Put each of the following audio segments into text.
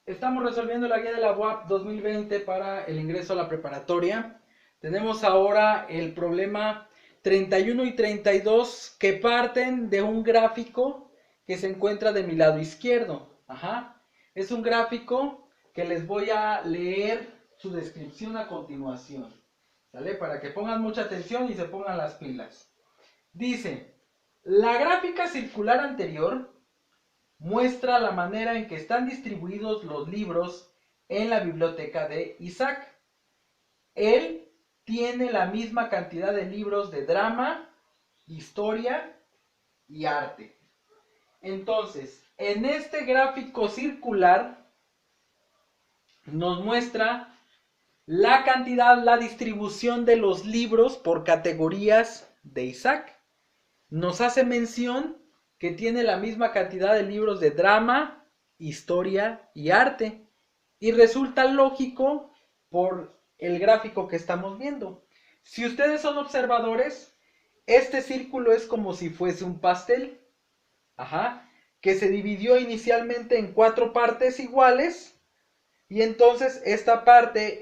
Estamos resolviendo la guía de la UAP 2020 para el ingreso a la preparatoria. Tenemos ahora el problema 31 y 32 que parten de un gráfico que se encuentra de mi lado izquierdo. Ajá. Es un gráfico que les voy a leer su descripción a continuación. ¿Sale? Para que pongan mucha atención y se pongan las pilas. Dice, la gráfica circular anterior muestra la manera en que están distribuidos los libros en la biblioteca de Isaac. Él tiene la misma cantidad de libros de drama, historia y arte. Entonces, en este gráfico circular nos muestra la cantidad, la distribución de los libros por categorías de Isaac. Nos hace mención que tiene la misma cantidad de libros de drama, historia y arte. Y resulta lógico por el gráfico que estamos viendo. Si ustedes son observadores, este círculo es como si fuese un pastel. Ajá. Que se dividió inicialmente en 4 partes iguales. Y entonces esta parte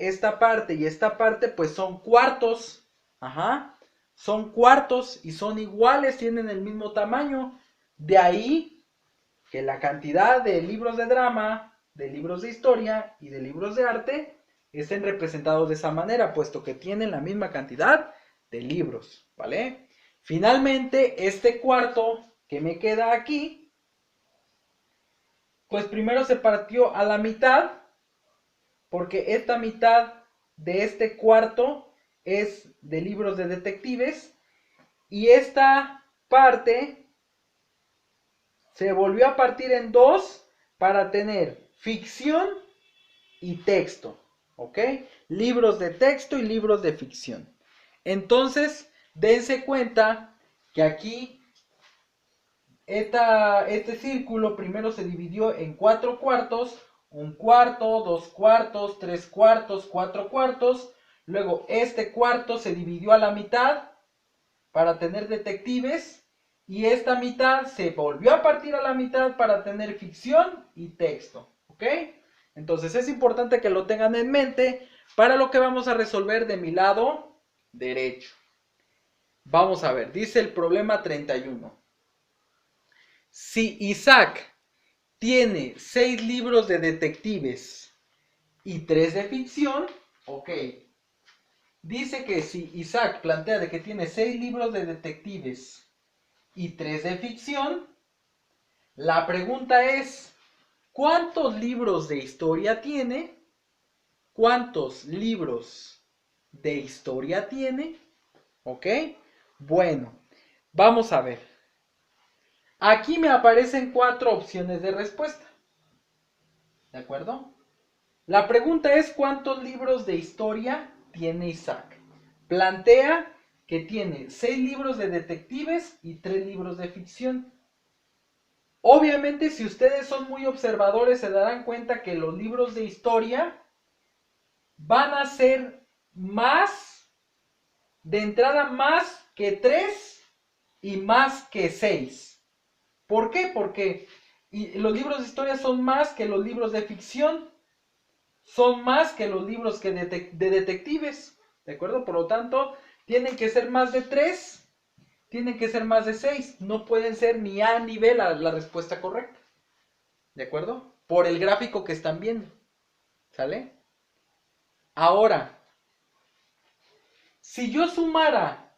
y esta parte pues son cuartos. Ajá. Son cuartos y son iguales, tienen el mismo tamaño. De ahí que la cantidad de libros de drama, de libros de historia y de libros de arte estén representados de esa manera, puesto que tienen la misma cantidad de libros, ¿vale? Finalmente, este cuarto que me queda aquí, pues primero se partió a la mitad, porque esta mitad de este cuarto es de libros de detectives y esta parte se volvió a partir en dos para tener ficción y texto, ¿ok? Libros de texto y libros de ficción. Entonces, dense cuenta que aquí este círculo primero se dividió en 4 cuartos, un cuarto, 2 cuartos, 3 cuartos, 4 cuartos. Luego este cuarto se dividió a la mitad para tener detectives y esta mitad se volvió a partir a la mitad para tener ficción y texto, ¿ok? Entonces es importante que lo tengan en mente para lo que vamos a resolver de mi lado derecho. Vamos a ver, dice el problema 31. Si Isaac tiene 6 libros de detectives y 3 de ficción, ok. Dice que si Isaac plantea de que tiene 6 libros de detectives y 3 de ficción, la pregunta es, ¿cuántos libros de historia tiene? ¿Cuántos libros de historia tiene? ¿Ok? Bueno, vamos a ver. Aquí me aparecen 4 opciones de respuesta. ¿De acuerdo? La pregunta es, ¿cuántos libros de historia tiene Isaac? Plantea que tiene 6 libros de detectives y 3 libros de ficción. Obviamente, si ustedes son muy observadores, se darán cuenta que los libros de historia van a ser más, de entrada más que 3 y más que 6. ¿Por qué? Porque los libros de historia son más que los libros de ficción, son más que los libros que de detectives, ¿de acuerdo? Por lo tanto, tienen que ser más de 3, tienen que ser más de 6, no pueden ser ni A ni B la respuesta correcta. ¿De acuerdo? Por el gráfico que están viendo. ¿Sale? Ahora, si yo sumara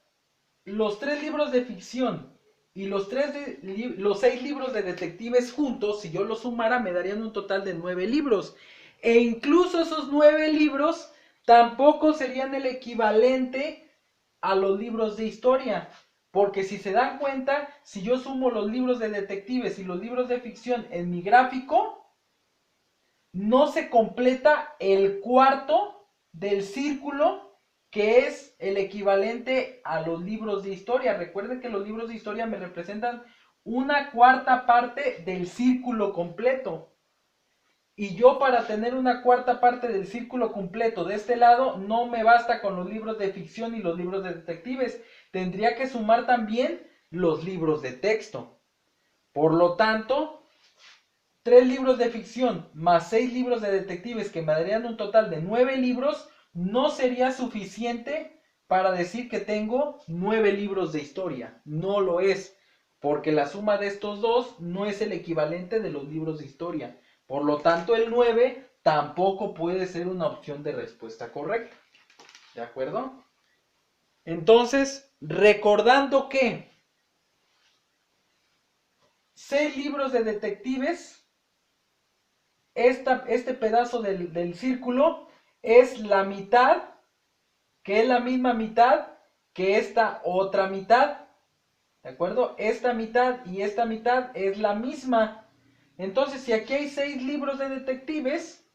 los 3 libros de ficción y los 6 libros de detectives juntos, si yo los sumara, me darían un total de 9 libros. E incluso esos 9 libros tampoco serían el equivalente a los libros de historia. Porque si se dan cuenta, si yo sumo los libros de detectives y los libros de ficción en mi gráfico, no se completa el cuarto del círculo, que es el equivalente a los libros de historia. Recuerden que los libros de historia me representan una cuarta parte del círculo completo. Y yo, para tener una cuarta parte del círculo completo de este lado, no me basta con los libros de ficción y los libros de detectives. Tendría que sumar también los libros de texto. Por lo tanto, 3 libros de ficción más 6 libros de detectives, que me darían un total de 9 libros, no sería suficiente para decir que tengo 9 libros de historia. No lo es, porque la suma de estos dos no es el equivalente de los libros de historia. Por lo tanto, el 9 tampoco puede ser una opción de respuesta correcta. ¿De acuerdo? Entonces, recordando que 6 libros de detectives, este pedazo del círculo es la mitad, que es la misma mitad que esta otra mitad. ¿De acuerdo? Esta mitad y esta mitad es la misma. Entonces, si aquí hay 6 libros de detectives,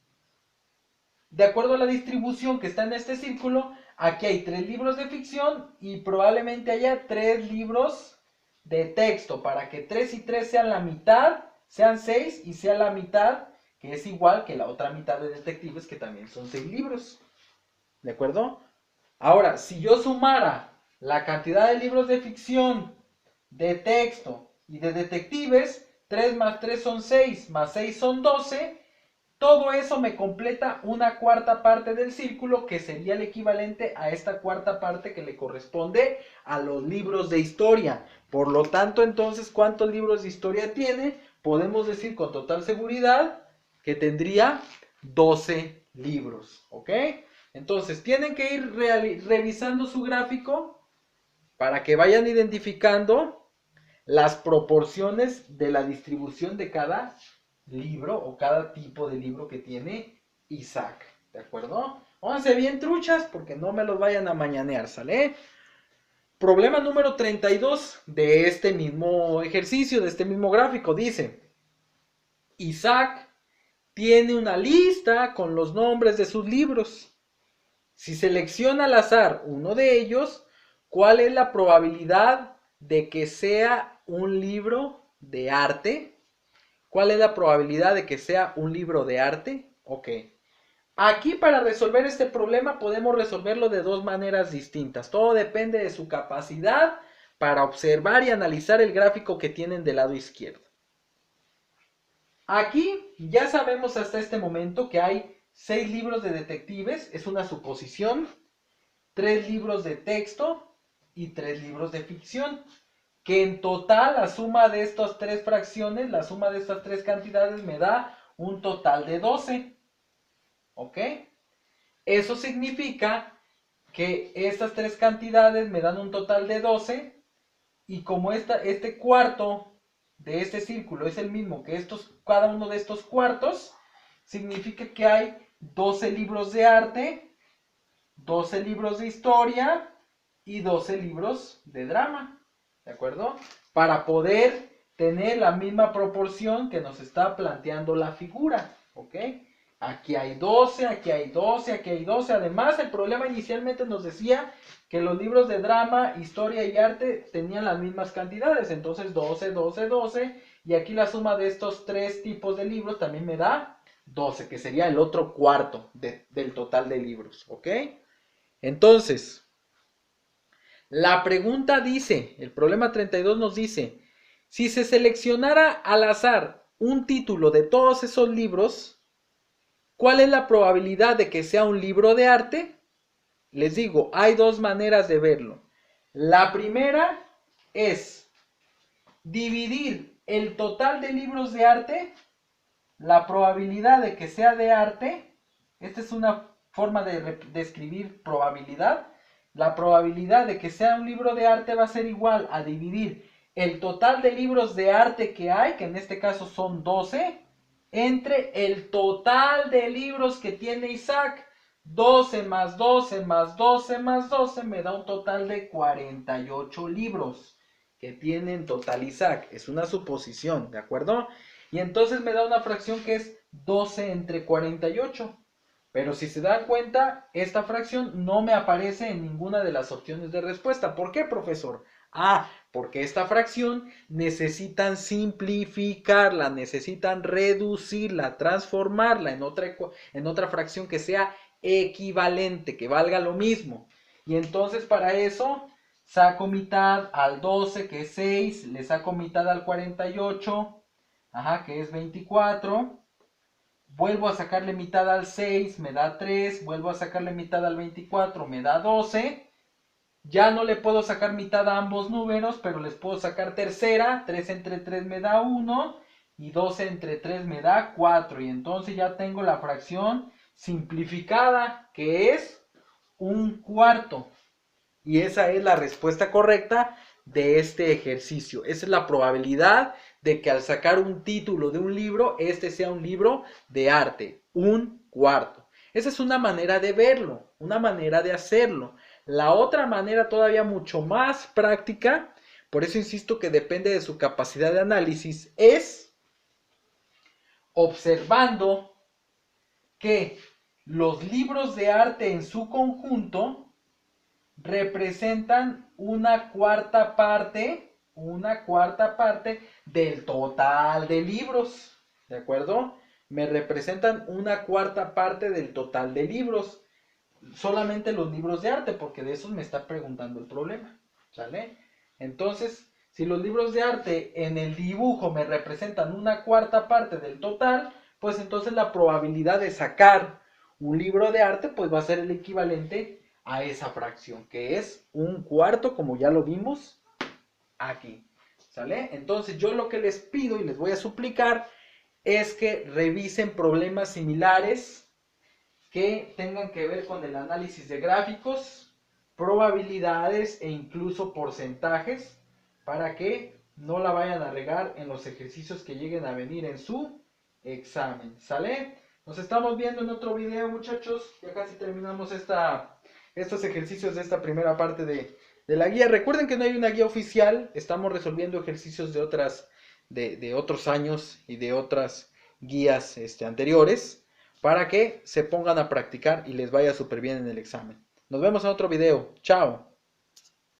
de acuerdo a la distribución que está en este círculo, aquí hay 3 libros de ficción y probablemente haya 3 libros de texto, para que 3 y 3 sean la mitad, sean 6 y sea la mitad, que es igual que la otra mitad de detectives, que también son 6 libros. ¿De acuerdo? Ahora, si yo sumara la cantidad de libros de ficción, de texto y de detectives, 3 más 3 son 6, más 6 son 12, todo eso me completa una cuarta parte del círculo, que sería el equivalente a esta cuarta parte que le corresponde a los libros de historia. Por lo tanto, entonces, ¿cuántos libros de historia tiene? Podemos decir con total seguridad que tendría 12 libros, ¿ok? Entonces, tienen que ir revisando su gráfico para que vayan identificando las proporciones de la distribución de cada libro o cada tipo de libro que tiene Isaac. ¿De acuerdo? Pónganse bien truchas porque no me los vayan a mañanear, ¿sale? Problema número 32 de este mismo ejercicio, de este mismo gráfico, dice: Isaac tiene una lista con los nombres de sus libros. Si selecciona al azar uno de ellos, ¿cuál es la probabilidad de que sea un libro de arte? ¿Cuál es la probabilidad de que sea un libro de arte? Ok. Aquí, para resolver este problema, podemos resolverlo de dos maneras distintas. Todo depende de su capacidad para observar y analizar el gráfico que tienen del lado izquierdo. Aquí ya sabemos hasta este momento que hay 6 libros de detectives, es una suposición, 3 libros de texto y 3 libros de ficción, que en total la suma de estas 3 fracciones, la suma de estas 3 cantidades me da un total de 12. ¿Ok? Eso significa que estas 3 cantidades me dan un total de 12, y como este cuarto de este círculo es el mismo que cada uno de estos cuartos, significa que hay 12 libros de arte, 12 libros de historia y 12 libros de drama, ¿de acuerdo? Para poder tener la misma proporción que nos está planteando la figura, ¿ok? Aquí hay 12, aquí hay 12, aquí hay 12. Además, el problema inicialmente nos decía que los libros de drama, historia y arte tenían las mismas cantidades. Entonces 12, 12, 12. Y aquí la suma de estos 3 tipos de libros también me da 12, que sería el otro cuarto del total de libros, ¿ok? Entonces, la pregunta dice, el problema 32 nos dice: si se seleccionara al azar un título de todos esos libros, ¿cuál es la probabilidad de que sea un libro de arte? Les digo, hay dos maneras de verlo. La primera es dividir el total de libros de arte, la probabilidad de que sea de arte. Esta es una forma de escribir probabilidad. La probabilidad de que sea un libro de arte va a ser igual a dividir el total de libros de arte que hay, que en este caso son 12, entre el total de libros que tiene Isaac. 12 más 12 más 12 más 12 me da un total de 48 libros que tiene en total Isaac. Es una suposición, ¿de acuerdo? Y entonces me da una fracción que es 12 entre 48. Pero si se dan cuenta, esta fracción no me aparece en ninguna de las opciones de respuesta. ¿Por qué, profesor? Porque esta fracción necesitan simplificarla, necesitan reducirla, transformarla en otra fracción que sea equivalente, que valga lo mismo. Y entonces para eso saco mitad al 12, que es 6, le saco mitad al 48, ajá, que es 24. Vuelvo a sacarle mitad al 6, me da 3. Vuelvo a sacarle mitad al 24, me da 12. Ya no le puedo sacar mitad a ambos números, pero les puedo sacar tercera. 3 entre 3 me da 1. Y 12 entre 3 me da 4. Y entonces ya tengo la fracción simplificada, que es un cuarto. Y esa es la respuesta correcta de este ejercicio. Esa es la probabilidad de que al sacar un título de un libro, este sea un libro de arte. Un cuarto. Esa es una manera de verlo, una manera de hacerlo. La otra manera todavía mucho más práctica, por eso insisto que depende de su capacidad de análisis, es observando que los libros de arte en su conjunto representan una cuarta parte del total de libros, ¿de acuerdo? Me representan una cuarta parte del total de libros, solamente los libros de arte, porque de esos me está preguntando el problema, ¿sale? Entonces, si los libros de arte en el dibujo me representan una cuarta parte del total, pues entonces la probabilidad de sacar un libro de arte, pues va a ser el equivalente a esa fracción, que es un cuarto, como ya lo vimos aquí, ¿sale? Entonces yo lo que les pido y les voy a suplicar es que revisen problemas similares que tengan que ver con el análisis de gráficos, probabilidades e incluso porcentajes, para que no la vayan a regar en los ejercicios que lleguen a venir en su examen, ¿sale? Nos estamos viendo en otro video, muchachos. Ya casi terminamos estos ejercicios de esta primera parte de la guía. Recuerden que no hay una guía oficial, estamos resolviendo ejercicios de otros años y de otras guías anteriores, para que se pongan a practicar y les vaya súper bien en el examen. Nos vemos en otro video. Chao.